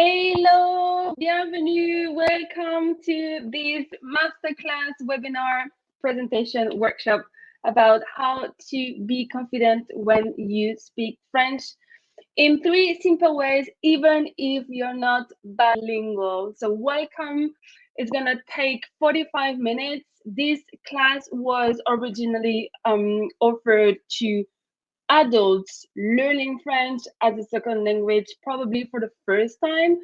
Hello, bienvenue, welcome to this masterclass webinar presentation workshop about how to be confident when you speak French in 3 simple ways, even if you're not bilingual. So welcome. It's gonna take 45 minutes. This class was originally offered to adults learning French as a second language, probably for the first time.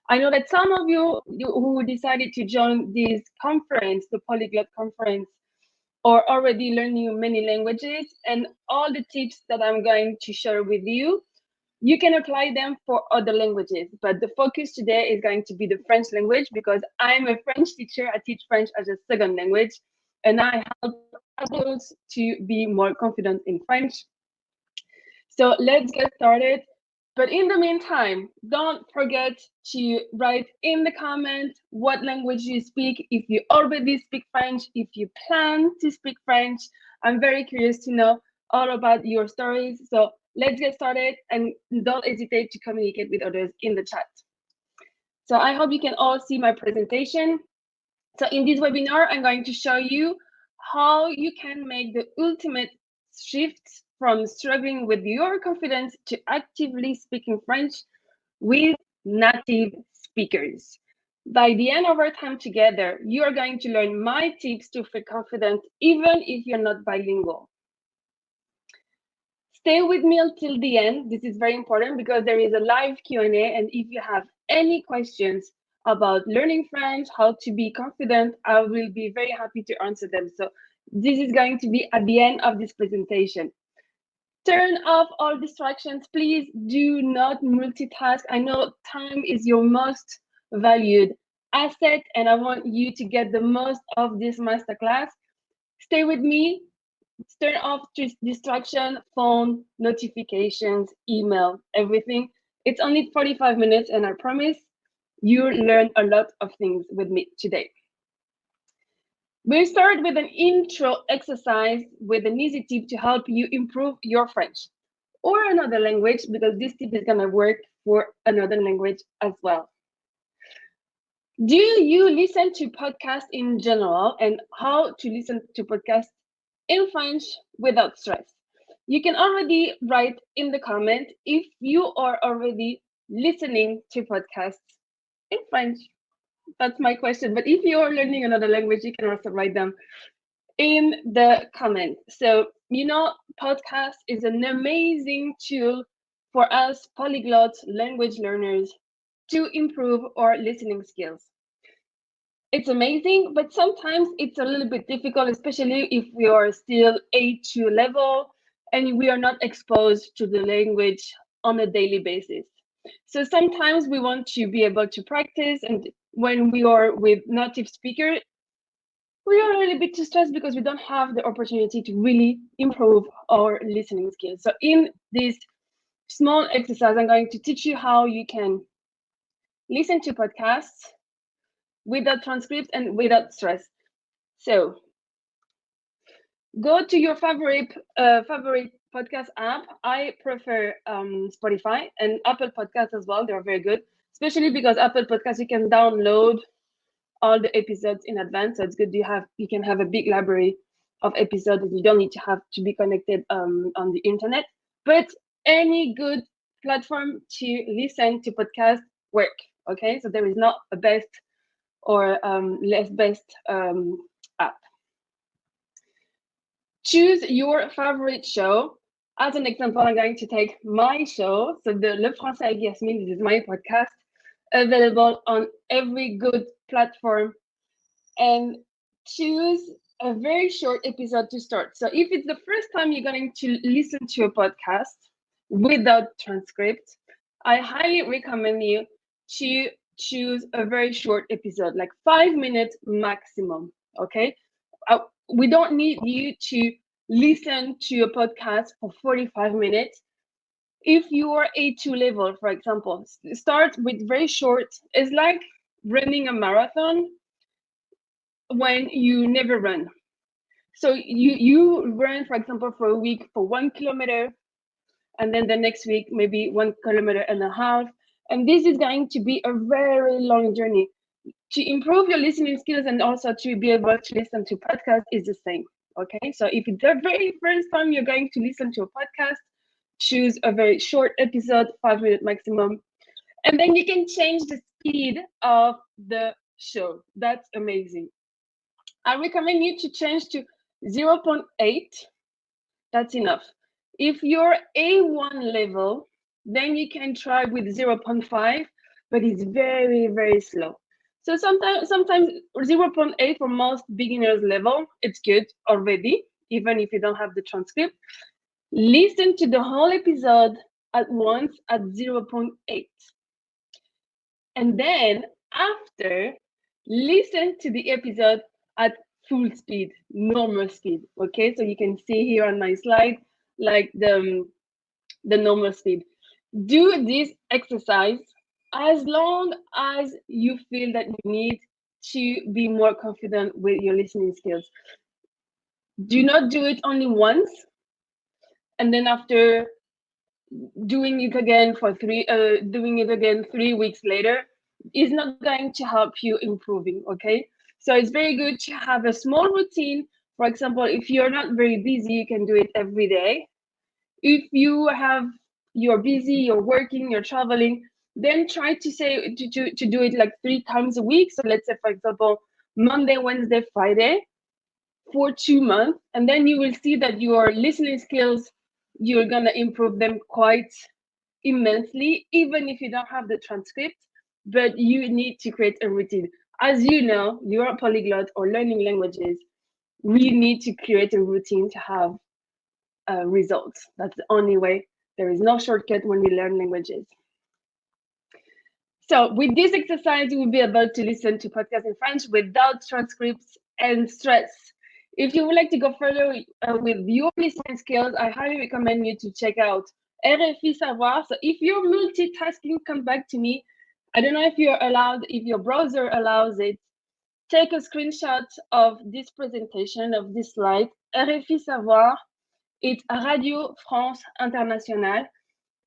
I know that some of you who decided to join this conference, the Polyglot conference, are already learning many languages, and all the tips that I'm going to share with you, you can apply them for other languages. But the focus today is going to be the French language because I'm a French teacher. I teach French as a second language, and I help adults to be more confident in French. So let's get started. But in the meantime, don't forget to write in the comments what language you speak, if you already speak French, if you plan to speak French. I'm very curious to know all about your stories. So let's get started and don't hesitate to communicate with others in the chat. So I hope you can all see my presentation. So in this webinar, I'm going to show you how you can make the ultimate shift from struggling with your confidence to actively speaking French with native speakers. By the end of our time together, you are going to learn my tips to feel confident, even if you're not bilingual. Stay with me until the end. This is very important because there is a live Q&A, and if you have any questions about learning French, how to be confident, I will be very happy to answer them. So this is going to be at the end of this presentation. Turn off all distractions. Please do not multitask. I know time is your most valued asset, and I want you to get the most of this masterclass. Stay with me. Turn off distraction, phone, notifications, email, everything. It's only 45 minutes, and I promise you'll learn a lot of things with me today. We'll start with an intro exercise with an easy tip to help you improve your French or another language, because this tip is going to work for another language as well. Do you listen to podcasts in general, and how to listen to podcasts in French without stress? You can already write in the comment if you are already listening to podcasts in French. That's my question. But if you are learning another language, you can also write them in the comment. So, you know, podcast is an amazing tool for us polyglot language learners to improve our listening skills. It's amazing, but sometimes it's a little bit difficult, especially if we are still A2 level and we are not exposed to the language on a daily basis. So sometimes we want to be able to practice, and when we are with native speakers, we are a little bit too stressed because we don't have the opportunity to really improve our listening skills. So in this small exercise, I'm going to teach you how you can listen to podcasts without transcripts and without stress. So go to your favorite podcast app. I prefer Spotify and Apple Podcasts as well. They're very good, especially because Apple Podcasts, you can download all the episodes in advance. So it's good you can have a big library of episodes and you don't need to have to be connected on the internet. But any good platform to listen to podcasts work. Okay, so there is not a best or less best app. Choose your favorite show. As an example, I'm going to take my show. So the Le Français avec Yasmine, this is my podcast, available on every good platform. And choose a very short episode to start. So if it's the first time you're going to listen to a podcast without transcript, I highly recommend you to choose a very short episode, like 5 minutes maximum, okay? We don't need you to listen to a podcast for 45 minutes. If you are A2 level, for example, start with very short. It's like running a marathon when you never run. So you run, for example, for a week for 1 kilometer, and then the next week maybe 1.5 kilometers, And this is going to be a very long journey. To improve your listening skills and also to be able to listen to podcasts is the same. Okay, so if it's the very first time you're going to listen to a podcast, choose a very short episode, 5 minute maximum, and then you can change the speed of the show. That's amazing. I recommend you to change to 0.8. That's enough. If you're A1 level, then you can try with 0.5, but it's very, very slow. So sometimes 0.8 for most beginners level, it's good already, even if you don't have the transcript. Listen to the whole episode at once at 0.8. And then after, listen to the episode at full speed, normal speed. Okay, so you can see here on my slide, like the normal speed. Do this exercise as long as you feel that you need to be more confident with your listening skills. Do not do it only once, and then after doing it again for doing it again 3 weeks later is not going to help you improving. Okay, so it's very good to have a small routine. For example, if you're not very busy, you can do it every day. If you're busy, you're working, you're traveling, then try to say to do it like 3 times a week. So let's say, for example, Monday, Wednesday, Friday for 2 months, and then you will see that your listening skills, you're gonna improve them quite immensely, even if you don't have the transcript. But you need to create a routine. As you know, you're a polyglot or learning languages, we need to create a routine to have results. That's the only way. There is no shortcut when we learn languages. So with this exercise, you will be able to listen to podcasts in French without transcripts and stress. If you would like to go further with your listening skills, I highly recommend you to check out RFI Savoir. So if you're multitasking, come back to me. I don't know if you're allowed, if your browser allows it. Take a screenshot of this presentation, of this slide. RFI Savoir, it's Radio France Internationale.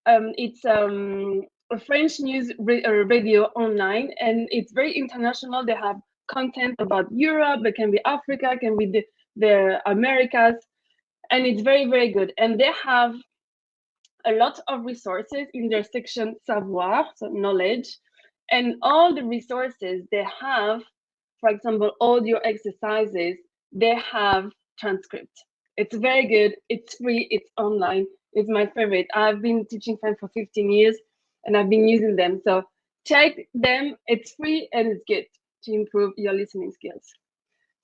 It's a French news radio online, and it's very international. They have content about Europe, it can be Africa, it can be the Americas, and it's very, very good. And they have a lot of resources in their section savoir, so knowledge, and all the resources they have, for example, audio exercises, they have transcript. It's very good, it's free, it's online, it's my favorite. I've been teaching French for 15 years and I've been using them. So check them, it's free and it's good to improve your listening skills.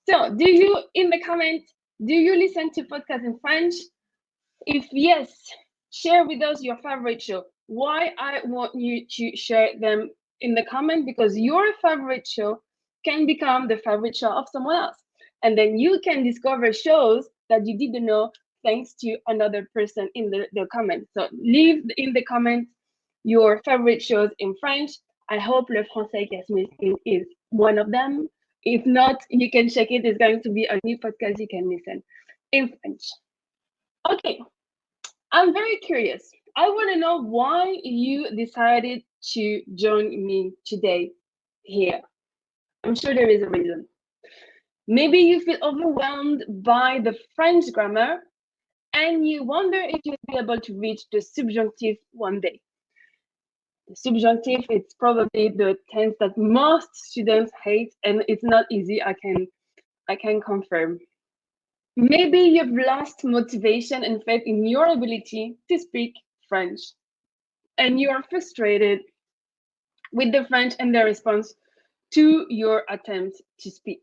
So do you, in the comments, do you listen to podcasts in French? If yes, share with us your favorite show. Why I want you to share them in the comment, because your favorite show can become the favorite show of someone else. And then you can discover shows that you didn't know thanks to another person in the comments. So leave in the comments your favorite shows in French. I hope Le Français avec Yasmine is one of them. If not, you can check it. It's going to be a new podcast you can listen in French. Okay, I'm very curious. I want to know why you decided to join me today here. I'm sure there is a reason. Maybe you feel overwhelmed by the French grammar and you wonder if you'll be able to reach the subjunctive one day. The subjunctive, it's probably the tense that most students hate, and it's not easy, I can confirm. Maybe you've lost motivation and faith in your ability to speak French, and you are frustrated with the French and their response to your attempt to speak.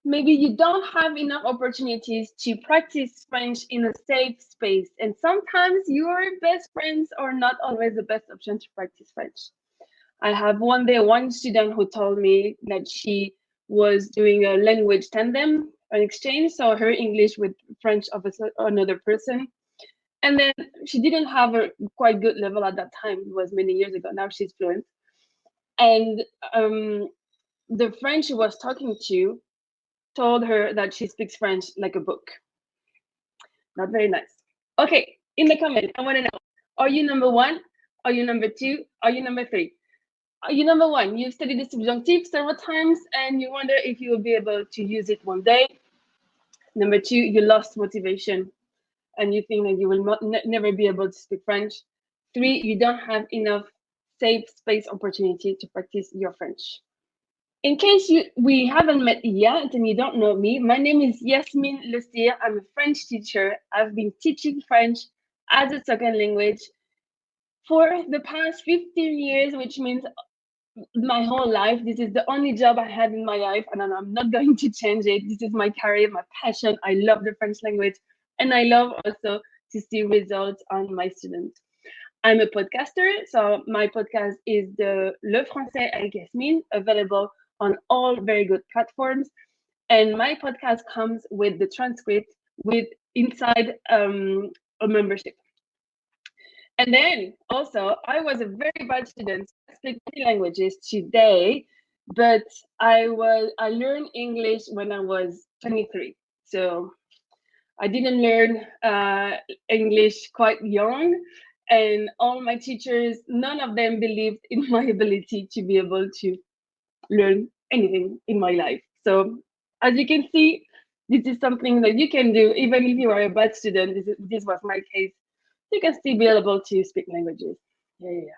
Maybe you don't have enough opportunities to practice French in a safe space, and sometimes your best friends are not always the best option to practice French. I have one student who told me that she was doing a language tandem, an exchange, so her English with French of another person. And then she didn't have a quite good level at that time. It was many years ago. Now she's fluent. And the French she was talking to told her that she speaks French like a book. Not very nice. Okay, in the comment, I want to know, are you number one? Are you number two? Are you number three? You number one, you've studied the subjunctive several times and you wonder if you will be able to use it one day. Number two, you lost motivation and you think that you will never be able to speak French. Three, you don't have enough safe space opportunity to practice your French. In case we haven't met yet and you don't know me, my name is Yasmine Lesire. I'm a French teacher. I've been teaching French as a second language for the past 15 years, which means my whole life. This is the only job I had in my life, and I'm not going to change it. This is my career, my passion. I love the French language, and I love also to see results on my students. I'm a podcaster, so my podcast is the Le Français avec Yasmine, available on all very good platforms. And my podcast comes with the transcript with inside a membership. And then also, I was a very bad student. I speak many languages today, but I learned English when I was 23. So I didn't learn English quite young, and all my teachers, none of them believed in my ability to be able to learn anything in my life. So as you can see, this is something that you can do even if you are a bad student. This was my case. You can still be able to speak languages. Yeah.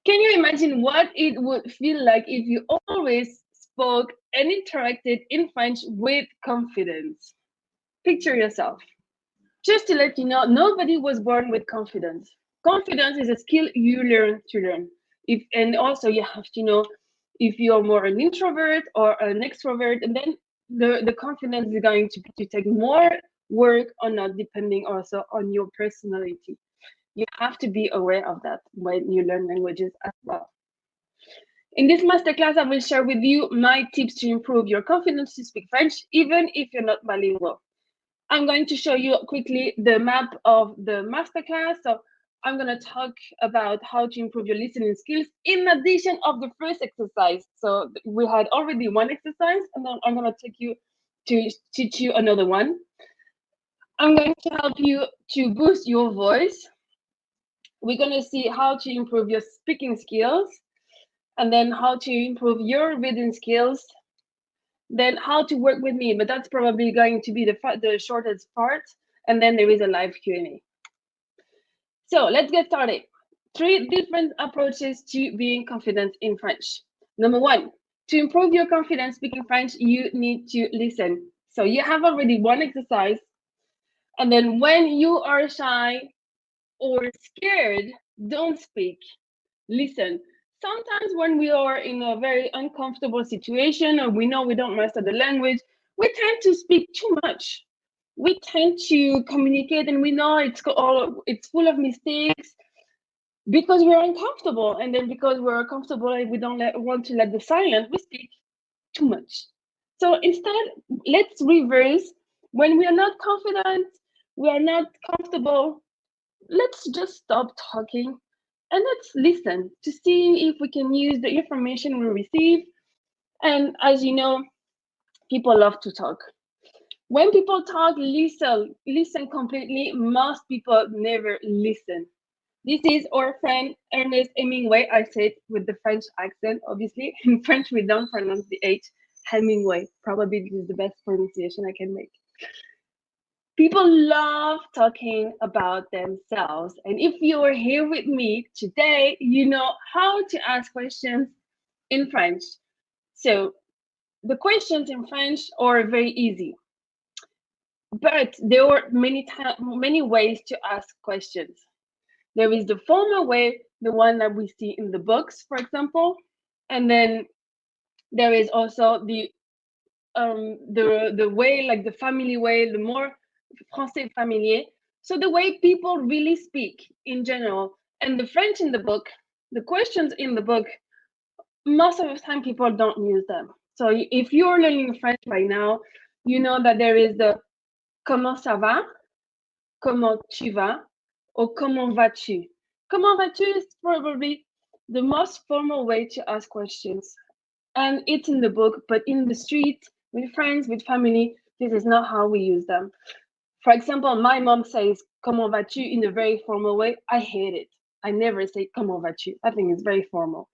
Can you imagine what it would feel like if you always spoke and interacted in French with confidence? Picture yourself. Just to let you know, nobody was born with confidence. Confidence is a skill you learn to learn. And also you have to know if you're more an introvert or an extrovert, and then the confidence is going to take more work or not, depending also on your personality. You have to be aware of that when you learn languages as well. In this masterclass, I will share with you my tips to improve your confidence to speak French, even if you're not bilingual. I'm going to show you quickly the map of the masterclass. So I'm going to talk about how to improve your listening skills in addition of the first exercise. So we had already one exercise, and then I'm going to take you to teach you another one. I'm going to help you to boost your voice. We're going to see how to improve your speaking skills, and then how to improve your reading skills, then how to work with me, but that's probably going to be the shortest part, and then there is a live Q&A. So let's get started. 3 different approaches to being confident in French. Number 1, to improve your confidence speaking French, you need to listen. So you have already one exercise, and then when you are shy or scared, don't speak. Listen. Sometimes when we are in a very uncomfortable situation or we know we don't master the language, we tend to speak too much. We tend to communicate and we know it's full of mistakes because we're uncomfortable. And then because we're uncomfortable and we don't want to let the silence, we speak too much. So instead, let's reverse. When we are not confident, we are not comfortable, let's just stop talking and let's listen to see if we can use the information we receive. And as you know, people love to talk. When people talk, listen completely. Most people never listen. This is our friend Ernest Hemingway. I say it with the French accent, obviously. In French, we don't pronounce the H. Hemingway. Probably this is the best pronunciation I can make. People love talking about themselves. And if you are here with me today, you know how to ask questions in French. So the questions in French are very easy. But there are many ways to ask questions. There is the formal way, the one that we see in the books, for example. And then there is also the way, like the family way, the more français familier. So the way people really speak in general. And the French in the book, the questions in the book, most of the time people don't use them. So if you're learning French right now, you know that there is the comment ça va, comment tu vas, or comment vas-tu. Comment vas-tu is probably the most formal way to ask questions. And it's in the book, but in the street, with friends, with family, this is not how we use them. For example, my mom says, comment vas-tu in a very formal way. I hate it. I never say come over to. I think it's very formal.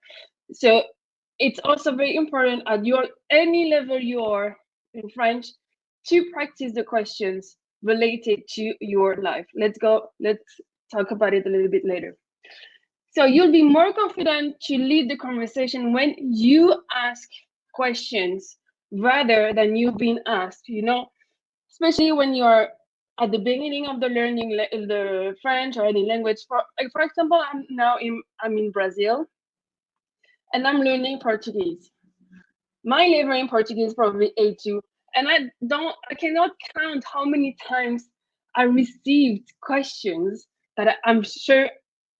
So it's also very important at your any level you are in French to practice the questions related to your life. Let's talk about it a little bit later. So you'll be more confident to lead the conversation when you ask questions rather than you being asked, you know, especially when you're at the beginning of the learning the French or any language. For example, I'm in Brazil and I'm learning Portuguese. My level in Portuguese is probably A2, and I cannot count how many times I received questions that I'm sure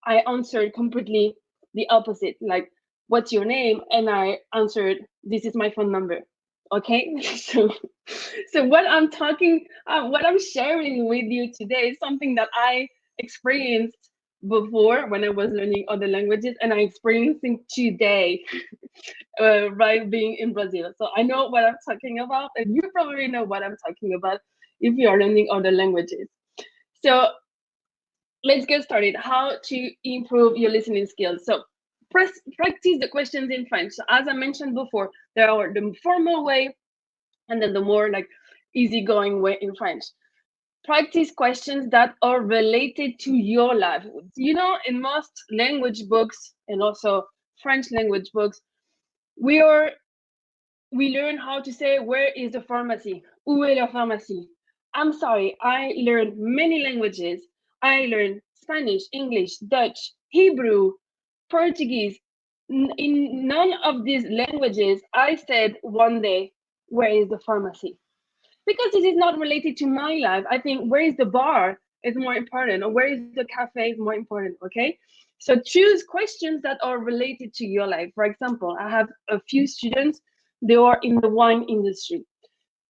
I answered completely the opposite. Like, what's your name? And I answered, this is my phone number. Okay, so what I'm sharing with you today is something that I experienced before when I was learning other languages, and I'm experiencing today by being in Brazil. So I know what I'm talking about, and you probably know what I'm talking about if you are learning other languages. So let's get started. How to improve your listening skills. So practice the questions in French. So as I mentioned before, there are the formal way and then the more like easygoing way in French. Practice questions that are related to your life. You know, in most language books and also French language books, we learn how to say, where is the pharmacy? Où est la pharmacie? I'm sorry, I learned many languages. I learned Spanish, English, Dutch, Hebrew, Portuguese. In none of these languages, I said one day, where is the pharmacy? Because this is not related to my life. I think where is the bar is more important, or where is the cafe is more important, okay? So choose questions that are related to your life. For example, I have a few students, they are in the wine industry.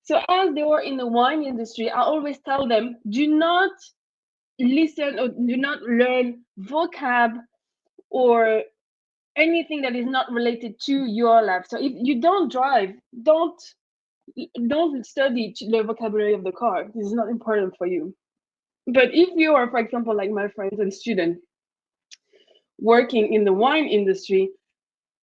So as they are in the wine industry, I always tell them, do not listen or do not learn vocab or anything that is not related to your life. So if you don't drive, don't study the vocabulary of the car. This is not important for you. But if you are, for example, like my friends and students working in the wine industry,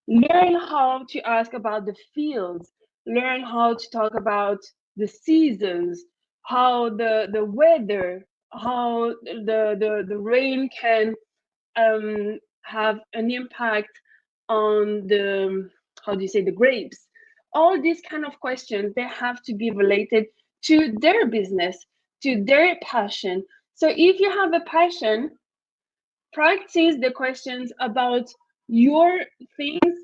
learn how to ask about the fields, learn how to talk about the seasons, how the weather, how the rain can have an impact on the, how do you say, the grapes. All these kind of questions, they have to be related to their business, to their passion. So if you have a passion, practice the questions about your things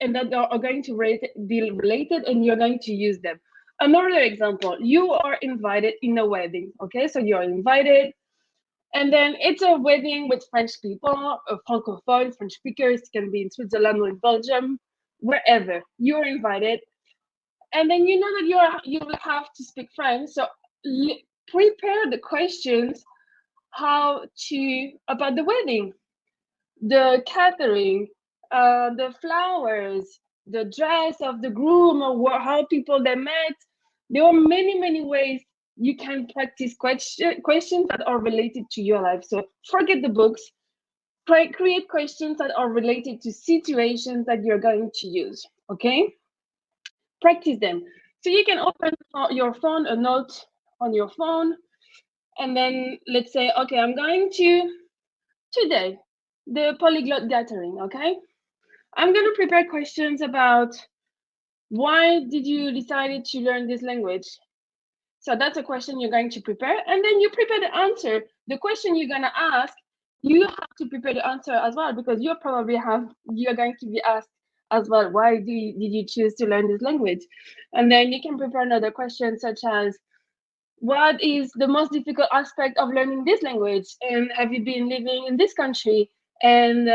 and that are going to be related, and you're going to use them. Another example, you are invited in a wedding, okay? So you're invited, and then it's a wedding with French people, francophone, French speakers, can be in Switzerland or in Belgium, wherever. You're invited, and then you know that you will have to speak French. So prepare the questions about the wedding, the catering, the flowers, the dress of the groom, or how people they met. There are many ways you can practice questions that are related to your life. So forget the books. Create questions that are related to situations that you're going to use. Okay, practice them. So you can open your phone, a note on your phone, and then let's say, okay, I'm going to today the polyglot gathering. Okay, I'm going to prepare questions about why did you decide to learn this language? So that's a question you're going to prepare, and then you prepare the answer. The question you're going to ask, you have to prepare the answer as well, because you're going to be asked as well, why did you choose to learn this language? And then you can prepare another question such as, what is the most difficult aspect of learning this language? And have you been living in this country? And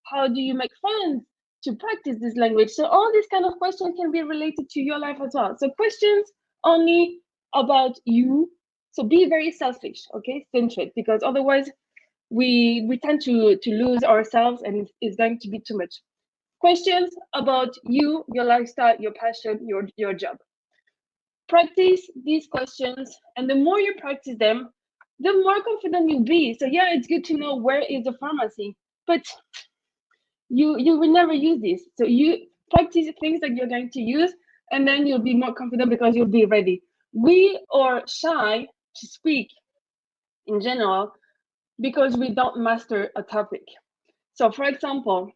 how do you make friends to practice this language? So all these kind of questions can be related to your life as well. So questions only about you. So be very selfish, okay, centered, because otherwise we tend to lose ourselves, and it's going to be too much. Questions about you, your lifestyle, your passion, your job. Practice these questions, and the more you practice them, the more confident you'll be. So yeah, it's good to know where is the pharmacy, but you will never use this. So you practice things that you're going to use, and then you'll be more confident because you'll be ready. We are shy to speak in general because we don't master a topic. So for example,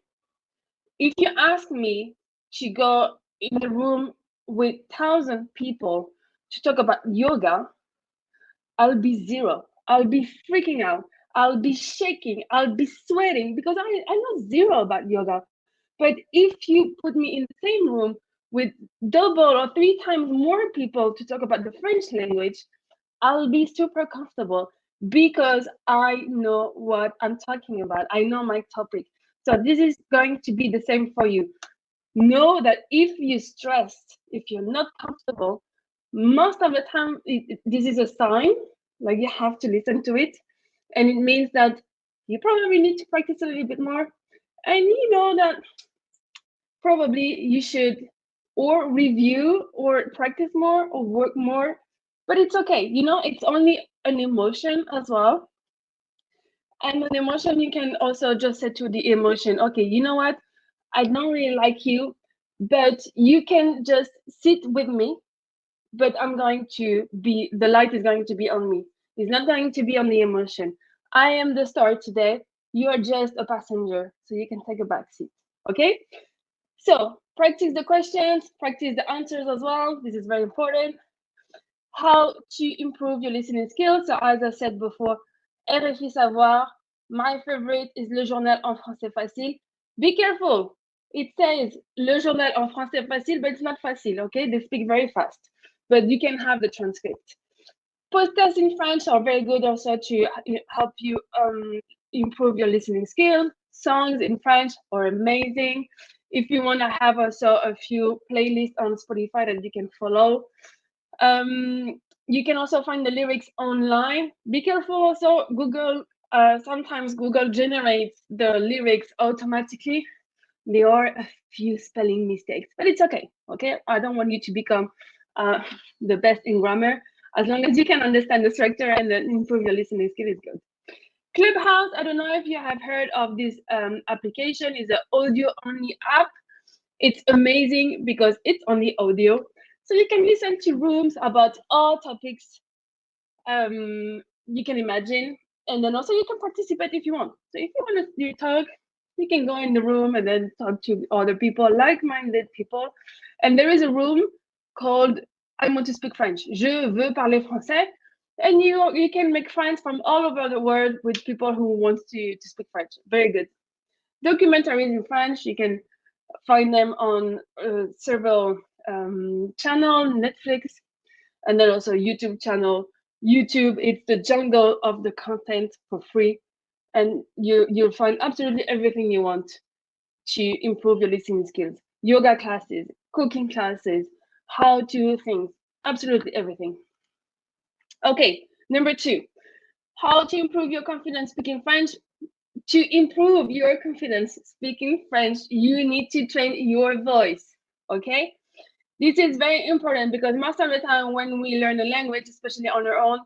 if you ask me to go in the room with 1,000 people to talk about yoga, I'll be zero. I'll be freaking out. I'll be shaking. I'll be sweating because I know zero about yoga. But if you put me in the same room with double or 3 times more people to talk about the French language, I'll be super comfortable because I know what I'm talking about. I know my topic. So this is going to be the same for you. Know that if you're stressed, if you're not comfortable, most of the time this is a sign, like you have to listen to it, and it means that you probably need to practice a little bit more, and you know that probably you should or review or practice more or work more, but it's okay. You know, it's only an emotion as well, and an emotion you can also just say to the emotion, okay, you know what, I don't really like you, but you can just sit with me, but I'm going to be, the light is going to be on me. It's not going to be on the emotion. I am the star today. You are just a passenger, so you can take a back seat. Okay? So practice the questions, practice the answers as well. This is very important. How to improve your listening skills. So as I said before, RFI Savoir. My favorite is Le Journal en français facile. Be careful. It says Le Journal en français facile, but it's not facile, okay? They speak very fast, but you can have the transcript. Podcasts in French are very good also to help you improve your listening skills. Songs in French are amazing. If you want to have also a few playlists on Spotify that you can follow. You can also find the lyrics online. Be careful also, Google, sometimes Google generates the lyrics automatically. There are a few spelling mistakes, but it's okay. Okay, I don't want you to become the best in grammar. As long as you can understand the structure and then improve your listening skill is good. Clubhouse, I don't know if you have heard of this application. It's an audio only app. It's amazing because it's only audio. So you can listen to rooms about all topics you can imagine. And then also you can participate if you want. So if you want to talk, you can go in the room and then talk to other people, like-minded people. And there is a room called I want to speak French. Je veux parler français. And you can make friends from all over the world with people who want to speak French. Very good. Documentaries in French, you can find them on several channels, Netflix, and then also YouTube channel. YouTube, it's the jungle of the content for free, and you'll find absolutely everything you want to improve your listening skills. Yoga classes, cooking classes, how to do things, absolutely everything. Okay, number 2, how to improve your confidence speaking French. To improve your confidence speaking French, you need to train your voice. Okay, this is very important because most of the time when we learn a language, especially on our own,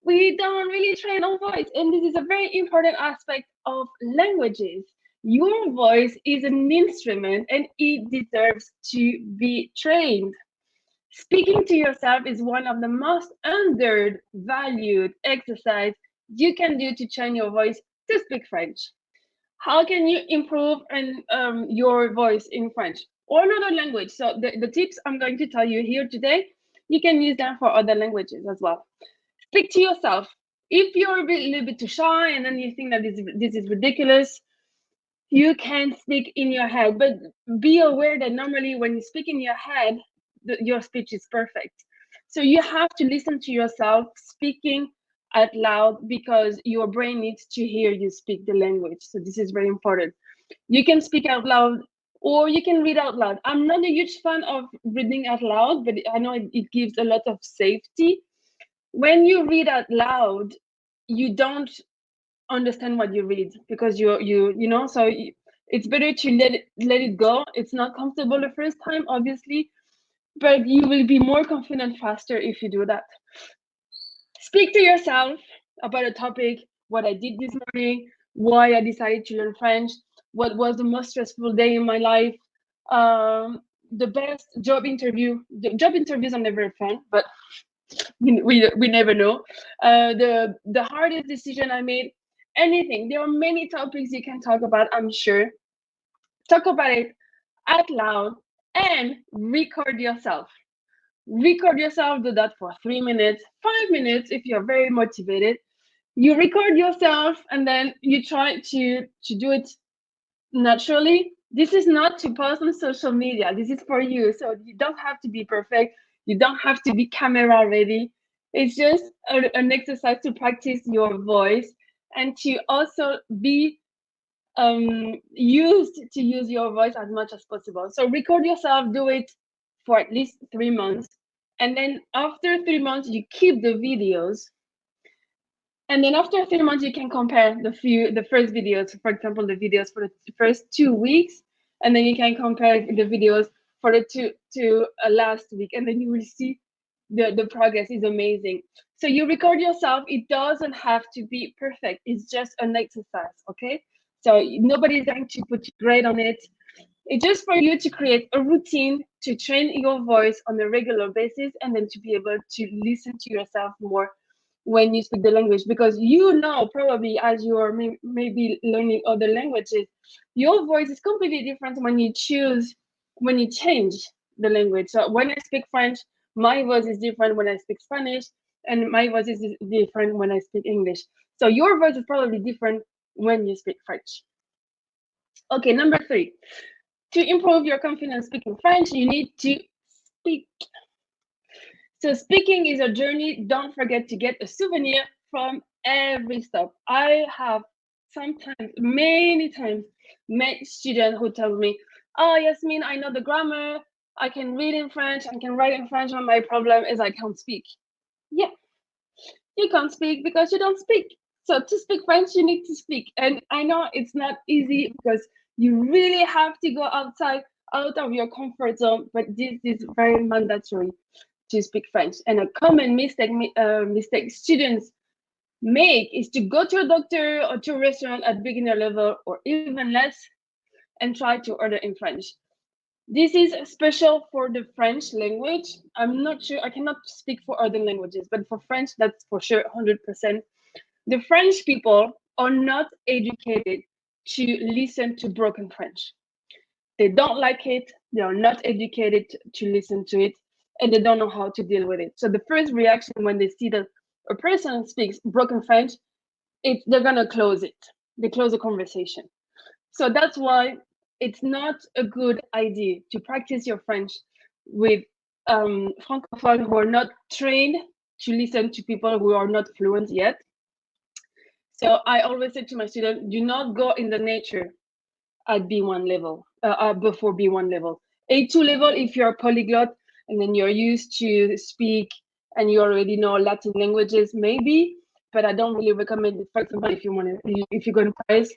we don't really train our voice. And this is a very important aspect of languages. Your voice is an instrument and it deserves to be trained. Speaking to yourself is one of the most undervalued exercise you can do to train your voice to speak French. How can you improve your voice in French or another language? So the tips I'm going to tell you here today, you can use them for other languages as well. Speak to yourself. If you're a little bit too shy and then you think that this is ridiculous, you can speak in your head, but be aware that normally when you speak in your head, your speech is perfect. So you have to listen to yourself speaking out loud because your brain needs to hear you speak the language. So this is very important. You can speak out loud or you can read out loud. I'm not a huge fan of reading out loud, but I know it gives a lot of safety. When you read out loud, you don't understand what you read because you know, so it's better to let it go. It's not comfortable the first time, obviously, but you will be more confident faster if you do that. Speak to yourself. about a topic, what I did this morning, why I decided to learn French, what was the most stressful day in my life, the best job interview. The job interviews are never fun, but we never know. The hardest decision I made, anything. There are many topics you can talk about, I'm sure. Talk about it out loud and record yourself. Record yourself, do that for 3 minutes, 5 minutes if you're very motivated. You record yourself and then you try to do it naturally. This is not to post on social media. This is for you. So you don't have to be perfect. You don't have to be camera ready. It's just an exercise to practice your voice and to also be used to use your voice as much as possible. So record yourself, do it for at least 3 months. And then after 3 months, you keep the videos. And then after 3 months, you can compare the first videos, for example, the videos for the first 2 weeks, and then you can compare the videos for the last week, and then you will see the progress is amazing. So you record yourself. It doesn't have to be perfect. It's just an exercise, okay? So nobody's going to put a grade on it. It's just for you to create a routine to train your voice on a regular basis, and then to be able to listen to yourself more when you speak the language, because you know probably as you are maybe learning other languages, your voice is completely different when you change the language. So when I speak French, my voice is different when I speak Spanish, and my voice is different when I speak English. So your voice is probably different when you speak French. Okay, number 3. To improve your confidence speaking French, you need to speak. So speaking is a journey. Don't forget to get a souvenir from every stop. I have sometimes, many times, met students who tell me, "Oh, Yasmine, I know the grammar. I can read in French. I can write in French. And my problem is I can't speak." Yeah, you can't speak because you don't speak. So to speak French, you need to speak. And I know it's not easy because you really have to go out of your comfort zone, but this is very mandatory to speak French. And a common mistake students make is to go to a doctor or to a restaurant at beginner level or even less and try to order in French. This is special for the French language. I'm not sure, I cannot speak for other languages, but for French, that's for sure 100%. The French people are not educated to listen to broken French. They don't like it, they are not educated to listen to it, and they don't know how to deal with it. So the first reaction when they see that a person speaks broken French, they're gonna close it. They close the conversation. So that's why it's not a good idea to practice your French with francophones who are not trained to listen to people who are not fluent yet. So I always say to my students, do not go in the nature at B1 level, before B1 level. A2 level, if you're a polyglot and then you're used to speak and you already know Latin languages, maybe, but I don't really recommend it. For example, if you go to Paris,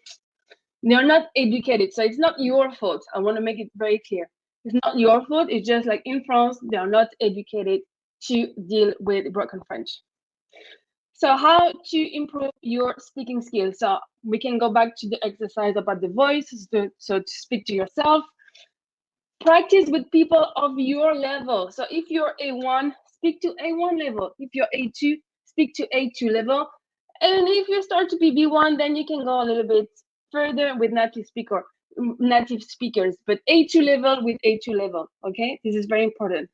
they're not educated. So it's not your fault. I want to make it very clear. It's not your fault. It's just like in France, they are not educated to deal with broken French. So how to improve your speaking skills? So we can go back to the exercise about the voice. So to speak to yourself, practice with people of your level. So if you're A1, speak to A1 level. If you're A2, speak to A2 level. And if you start to be B1, then you can go a little bit further with native speakers, but A2 level with A2 level, okay? This is very important.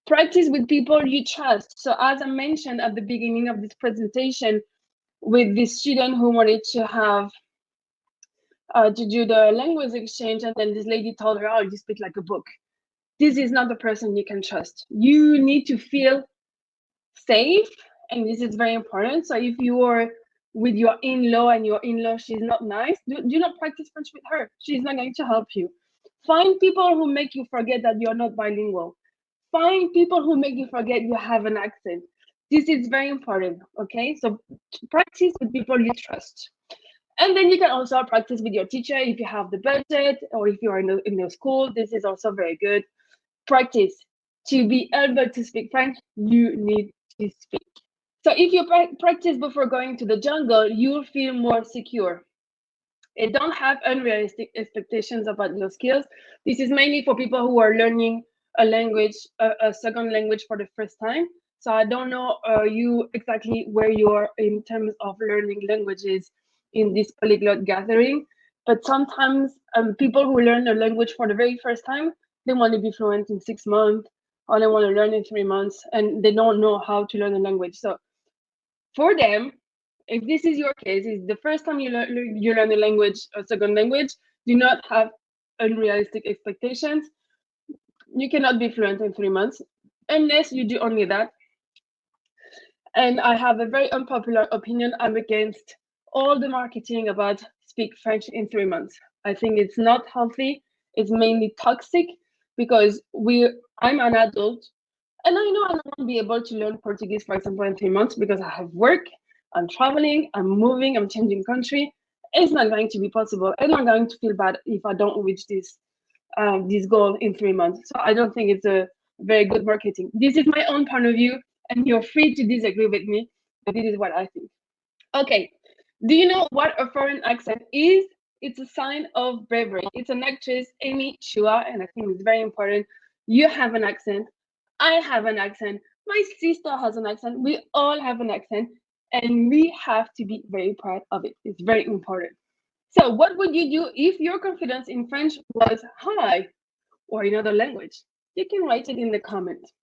Practice with people you trust. So as I mentioned at the beginning of this presentation, with this student who wanted to have to do the language exchange, and then this lady told her, "Oh, you speak like a book." This is not the person you can trust. You need to feel safe, and this is very important. So if you are with your in-law and your in-law, she's not nice, do not practice French with her. She's not going to help you. Find people who make you forget that you're not bilingual. Find people who make you forget you have an accent. This is very important, okay? So practice with people you trust. And then you can also practice with your teacher if you have the budget, or if you are in the school. This is also very good. Practice. To be able to speak French, you need to speak. So if you practice before going to the jungle, you'll feel more secure. And don't have unrealistic expectations about your skills. This is mainly for people who are learning a language, a second language for the first time. So I don't know you exactly where you are in terms of learning languages in this polyglot gathering. But sometimes people who learn a language for the very first time, they want to be fluent in 6 months, or they want to learn in 3 months, and they don't know how to learn a language. So for them, if this is your case, it's the first time you learn a language, a second language, do not have unrealistic expectations. You cannot be fluent in 3 months unless you do only that. And I have a very unpopular opinion. I'm against all the marketing about speak French in 3 months. I think it's not healthy. It's mainly toxic because I'm an adult and I know I won't be able to learn Portuguese, for example, in 3 months because I have work, I'm traveling, I'm moving, I'm changing country. It's not going to be possible. I'm not going to feel bad if I don't reach this goal in 3 months. So I don't think it's a very good marketing. This is my own point of view, and you're free to disagree with me, but this is what I think. Okay, do you know what a foreign accent is? It's a sign of bravery. It's an actress, Amy Chua, and I think it's very important. You have an accent. I have an accent. My sister has an accent. We all have an accent, and we have to be very proud of it. It's very important. So, what would you do if your confidence in French was high or in other language? You can write it in the comments.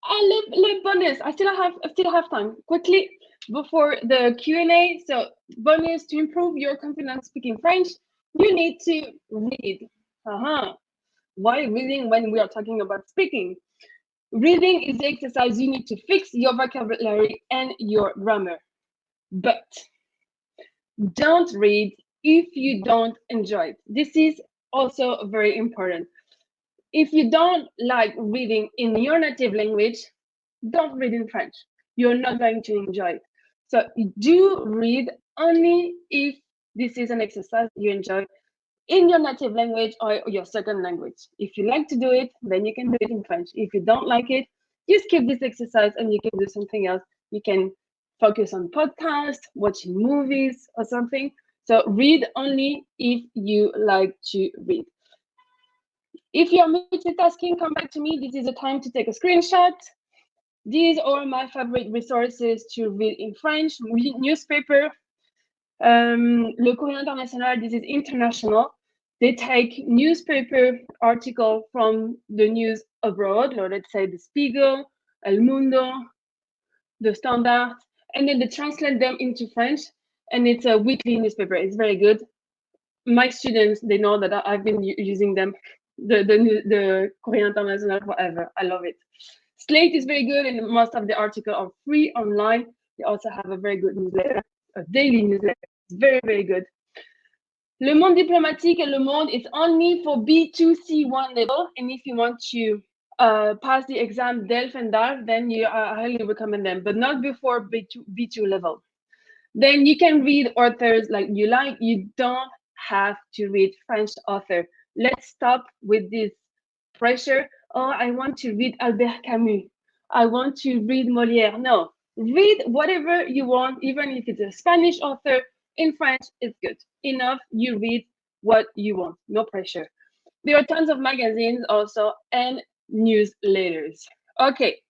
Le bonus. I still have time. Quickly before the Q&A. So bonus to improve your confidence speaking French, you need to read. Why reading when we are talking about speaking? Reading is the exercise you need to fix your vocabulary and your grammar. But don't read if you don't enjoy it. This is also very important. If you don't like reading in your native language, don't read in French. You're not going to enjoy it. So do read only if this is an exercise you enjoy in your native language or your second language. If you like to do it, then you can do it in French. If you don't like it, you skip this exercise and you can do something else. You can focus on podcasts, watching movies or something. So read only if you like to read. If you're multitasking, come back to me. This is the time to take a screenshot. These are my favorite resources to read in French. Newspaper, Le Courrier International, this is international. They take newspaper article from the news abroad, or let's say the Spiegel, El Mundo, the Standard, and then they translate them into French, and it's a weekly newspaper. It's very good. My students, they know that I've been using them, the Courrier International forever. I love it. Slate is very good, and most of the articles are free online. They also have a very good newsletter, a daily newsletter. It's very, very good. Le Monde Diplomatique and Le Monde is only for B2C1 level, and if you want to pass the exam DELF and DALF, then I highly recommend them, but not before B2 level. Then you can read authors like you like. You don't have to read French author. Let's stop with this pressure. Oh, I want to read Albert Camus. I want to read Molière. No, read whatever you want, even if it's a Spanish author. In French, it's good. Enough, you read what you want. No pressure. There are tons of magazines also and newsletters. Okay,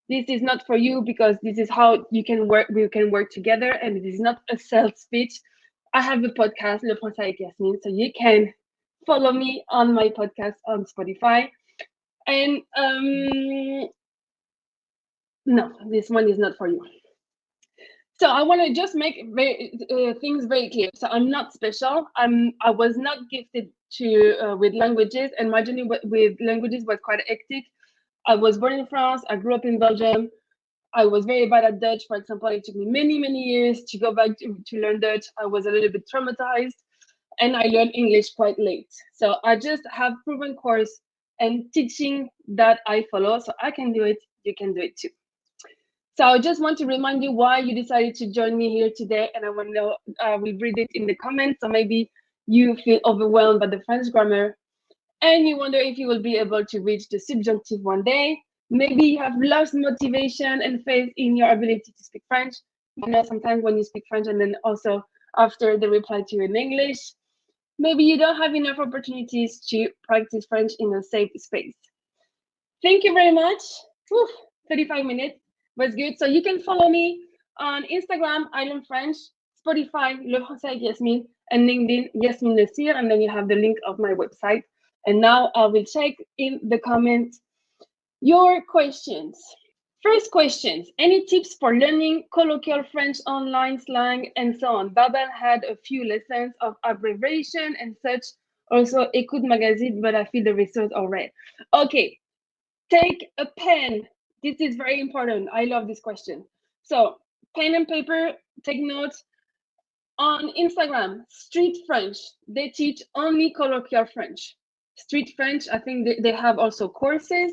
this is not for you because this is how we can work together, and it is not a sales speech. I have a podcast, Le Français avec Yasmine, so you can follow me on my podcast on Spotify. And no, this one is not for you. So I want to just make things very clear. So I'm not special. I was not gifted to with languages, and my journey with languages was quite hectic. I was born in France. I grew up in Belgium. I was very bad at Dutch, for example. It took me many, many years to go back to learn Dutch. I was a little bit traumatized, and I learned English quite late. So I just have proven course and teaching that I follow. So I can do it. You can do it too. So I just want to remind you why you decided to join me here today, and I want to know, we'll read it in the comments, or maybe you feel overwhelmed by the French grammar, and you wonder if you will be able to reach the subjunctive one day. Maybe you have lost motivation and faith in your ability to speak French. You know, sometimes when you speak French and then also after they reply to you in English, maybe you don't have enough opportunities to practice French in a safe space. Thank you very much. Whew, 35 minutes was good. So you can follow me on Instagram, I Learn French, Spotify, Le Français avec Yasmine, and LinkedIn, Yasmine Lesire, and then you have the link of my website. And now I will check in the comments your questions. First questions. Any tips for learning colloquial French, online slang, and so on? Babel had a few lessons of abbreviation and such. Also, Écoute Magazine, but I feel the resource already. Okay, take a pen. This is very important. I love this question. So, pen and paper, take notes. On Instagram, Street French, they teach only colloquial French. Street French, I think they have also courses.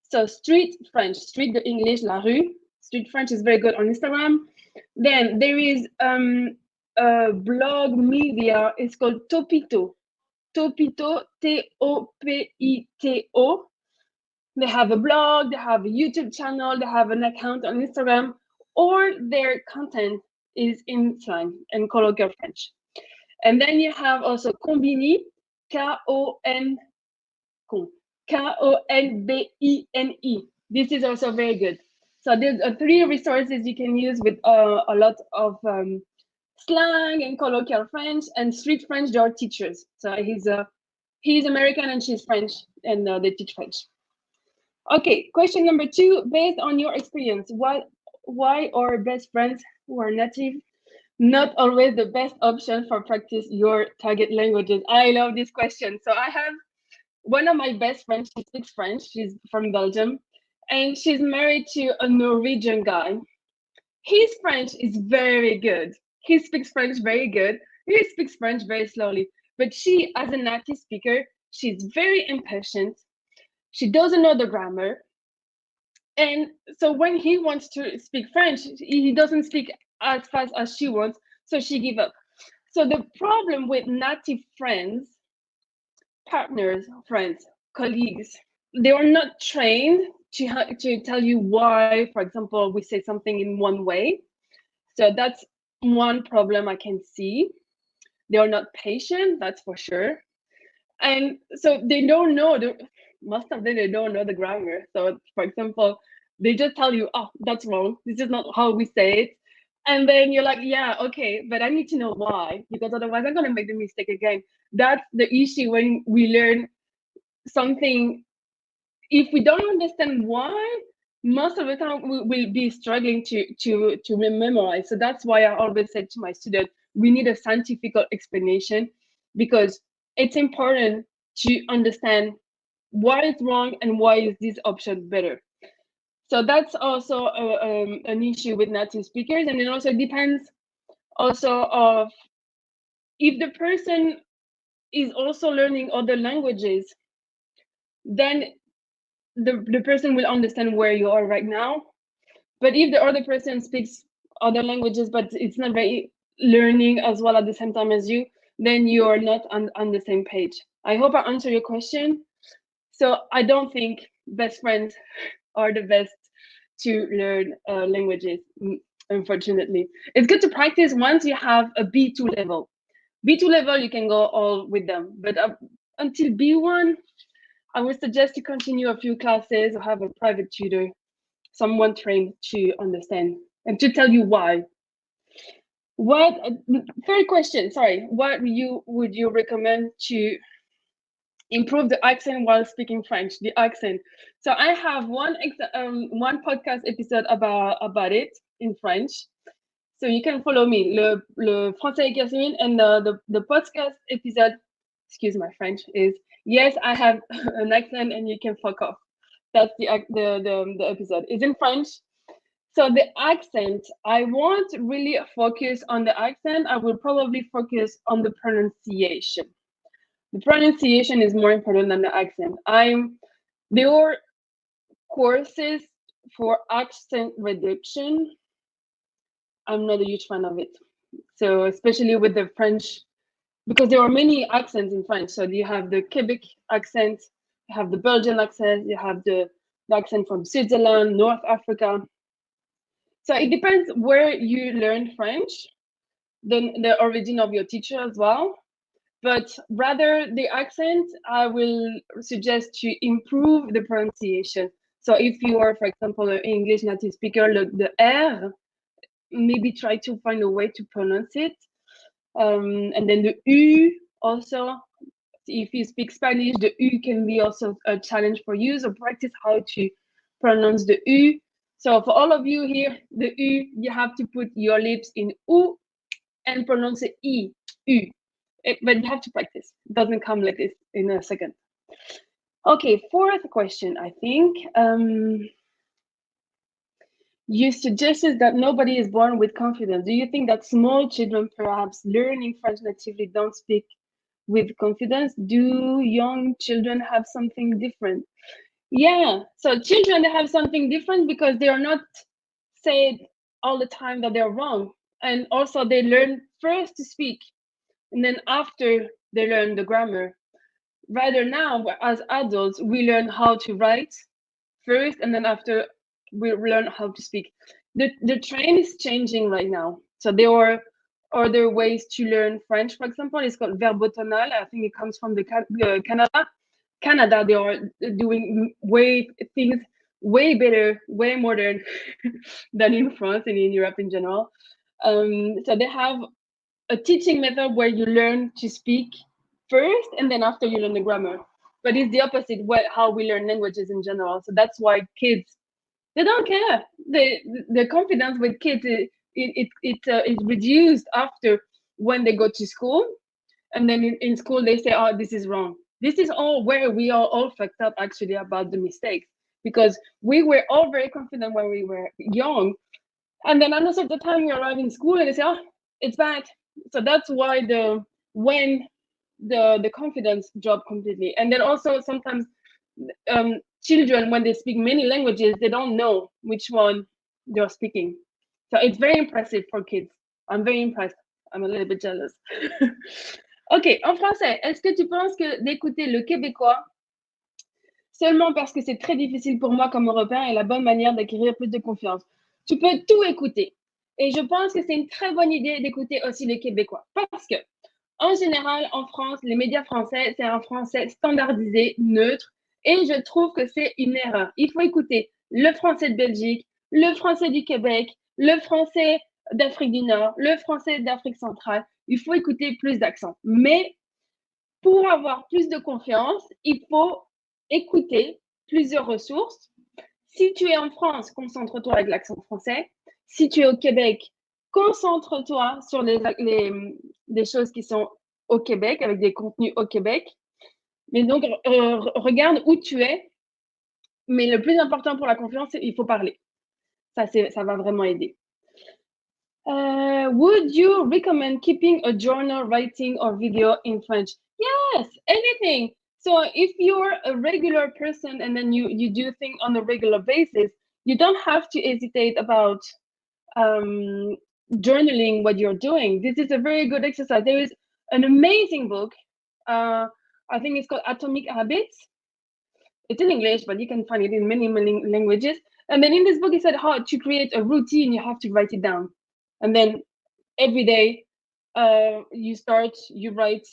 So Street French, street the English, la rue. Street French is very good on Instagram. Then there is a blog media. It's called Topito. Topito, Topito. They have a blog, they have a YouTube channel, they have an account on Instagram, or their content is in slang and colloquial French. And then you have also Combini, K-O-N, K-O-N-B-I-N-E. This is also very good. So there's 3 resources you can use with a lot of slang and colloquial French and street French. They are teachers. So he's American and she's French, and they teach French. Okay, question number 2. Based on your experience, why are best friends who are native not always the best option for practice your target languages? I love this question. So I have one of my best friends. She speaks French. She's from Belgium, and she's married to a Norwegian guy. His French is very good. He speaks French very good. He speaks French very slowly. But she, as a native speaker, she's very impatient. She doesn't know the grammar. And so when he wants to speak French, he doesn't speak as fast as she wants. So she gives up. So the problem with native friends, partners, friends, colleagues, they are not trained to tell you why, for example, we say something in one way. So that's one problem I can see. They are not patient, that's for sure. And so they don't know, most of them, they don't know the grammar. So for example, they just tell you, oh, that's wrong. This is not how we say it. And then you're like, yeah, okay, but I need to know why, because otherwise I'm going to make the mistake again. That's the issue when we learn something. If we don't understand why, most of the time we will be struggling to memorize. So that's why I always said to my students, we need a scientific explanation, because it's important to understand why it's wrong and why is this option better. So that's also an issue with native speakers. And it also depends also of if the person is also learning other languages, then the person will understand where you are right now. But if the other person speaks other languages, but it's not very learning as well at the same time as you, then you are not on the same page. I hope I answered your question. So I don't think best friends are the best to learn languages, unfortunately. It's good to practice once you have a B2 level. B2 level, you can go all with them. But until B1, I would suggest to continue a few classes or have a private tutor, someone trained to understand and to tell you why. What third question? Sorry, what would you recommend to improve the accent while speaking French? The accent. So I have one podcast episode about it in French. So you can follow me, le français avec Yasmine, and the podcast episode. Excuse my French is yes, I have an accent and you can fuck off. That's the episode. It's in French. So the accent, I won't really focus on the accent. I will probably focus on the pronunciation. The pronunciation is more important than the accent. There are courses for accent reduction. I'm not a huge fan of it. So especially with the French, because there are many accents in French. So you have the Quebec accent, you have the Belgian accent, you have the the accent from Switzerland, North Africa. So it depends where you learn French, the origin of your teacher as well. But rather the accent, I will suggest to improve the pronunciation. So if you are, for example, an English native speaker, the R, maybe try to find a way to pronounce it. And then the U also, if you speak Spanish, the U can be also a challenge for you. So practice how to pronounce the U. So for all of you here, the U, you have to put your lips in U and pronounce it E, U. But you have to practice. It doesn't come like this in a second. Okay, fourth question, I think. You suggested that nobody is born with confidence. Do you think that small children, perhaps learning French natively, don't speak with confidence? Do young children have something different? Yeah, so children, they have something different because they are not said all the time that they're wrong. And also they learn first to speak, and then after they learn the grammar. Rather now, as adults, we learn how to write first, and then after we learn how to speak. The trend is changing right now. So there are other ways to learn French. For example, it's called verbotonal. I think it comes from the Canada. Canada, they are doing things way better, way modern than in France and in Europe in general. So they have a teaching method where you learn to speak first and then after you learn the grammar. But it's the opposite how we learn languages in general. So that's why kids, they don't care. The confidence with kids is reduced after when they go to school, and then in school they say, "Oh, this is wrong." This is all where we are all fucked up actually about the mistakes, because we were all very confident when we were young, and then most of the time we arrive in school and they say, "Oh, it's bad." So that's why the confidence drop completely. And then also sometimes children, when they speak many languages, they don't know which one they're speaking. So it's very impressive for kids. I'm very impressed. I'm a little bit jealous. Ok, en français, est-ce que tu penses que d'écouter le québécois seulement parce que c'est très difficile pour moi comme Européen est la bonne manière d'acquérir plus de confiance? Tu peux tout écouter. Et je pense que c'est une très bonne idée d'écouter aussi les Québécois. Parce que, en général, en France, les médias français, c'est un français standardisé, neutre. Et je trouve que c'est une erreur. Il faut écouter le français de Belgique, le français du Québec, le français d'Afrique du Nord, le français d'Afrique centrale. Il faut écouter plus d'accents. Mais pour avoir plus de confiance, il faut écouter plusieurs ressources. Si tu es en France, concentre-toi avec l'accent français. Si tu es au Québec, concentre-toi sur les choses qui sont au Québec, avec des contenus au Québec. Mais donc, regarde où tu es. Mais le plus important pour la confiance, il faut parler. Ça va vraiment aider. Would you recommend keeping a journal, writing, or video in French? Yes, anything. So if you're a regular person and then you do things on a regular basis, you don't have to hesitate about journaling what you're doing. This is a very good exercise. There is an amazing book. I think it's called Atomic Habits. It's in English, but you can find it in many languages. And then in this book, it said how to create a routine. You have to write it down. And then every day you write,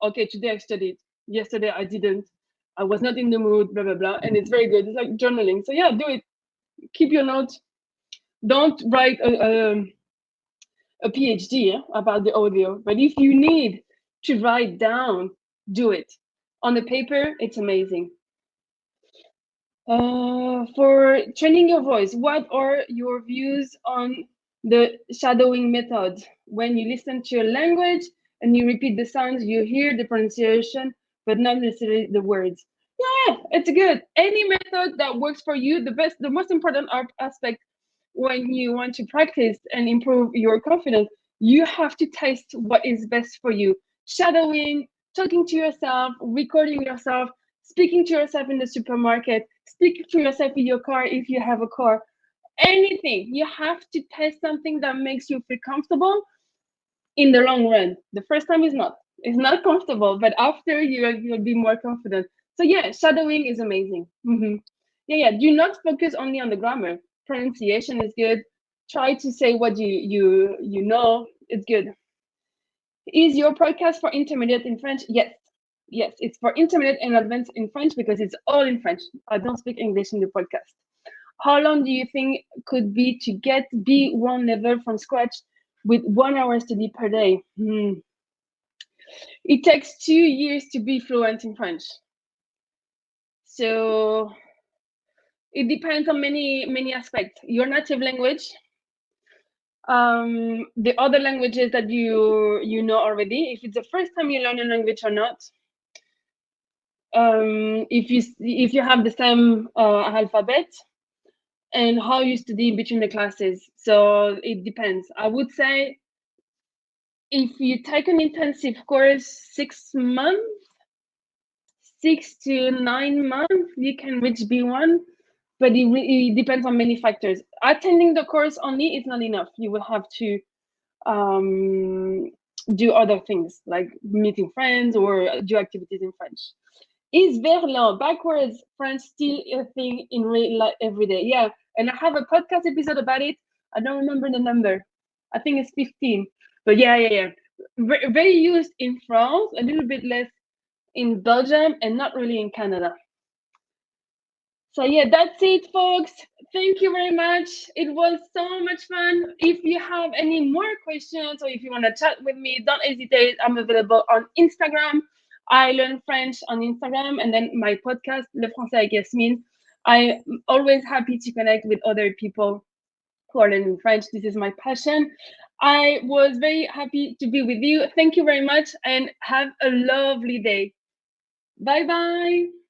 okay, today I studied. Yesterday I didn't. I was not in the mood, blah, blah, blah. And it's very good. It's like journaling. So yeah, do it. Keep your notes. Don't write a PhD about the audio. But if you need to write down, do it. On the paper, it's amazing. For training your voice, what are your views on the shadowing method? When you listen to a language and you repeat the sounds, you hear the pronunciation, but not necessarily the words. Yeah, it's good. Any method that works for you, the most important aspect when you want to practice and improve your confidence, you have to taste what is best for you. Shadowing, talking to yourself, recording yourself, speaking to yourself in the supermarket, speaking to yourself in your car if you have a car, anything. You have to test something that makes you feel comfortable in the long run. The first time is not. It's not comfortable, but after you'll be more confident. So yeah, shadowing is amazing. Yeah, do not focus only on the grammar. Pronunciation is good. Try to say what you know. It's good. Is your podcast for intermediate in French? Yes, it's for intermediate and advanced in French because it's all in French. I don't speak English in the podcast. How long do you think could be to get B1 level from scratch with 1 hour study per day? It takes 2 years to be fluent in French. So it depends on many aspects. Your native language, the other languages that you know already, if it's the first time you learn a language or not, if you have the same alphabet, and how you study between the classes. So it depends. I would say if you take an intensive course, 6 months, 6 to 9 months, you can reach B1, but it depends on many factors. Attending the course only is not enough. You will have to do other things like meeting friends or do activities in French. Is verlan, backwards French, still a thing in real life every day? Yeah, and I have a podcast episode about it. I don't remember the number. I think it's 15. But yeah. Very used in France, a little bit less in Belgium, and not really in Canada. So yeah, that's it, folks. Thank you very much. It was so much fun. If you have any more questions or if you want to chat with me, don't hesitate. I'm available on Instagram. I learn French on Instagram, and then my podcast, Le Français avec Yasmine. I'm always happy to connect with other people who are learning French. This is my passion. I was very happy to be with you. Thank you very much, and have a lovely day. Bye bye.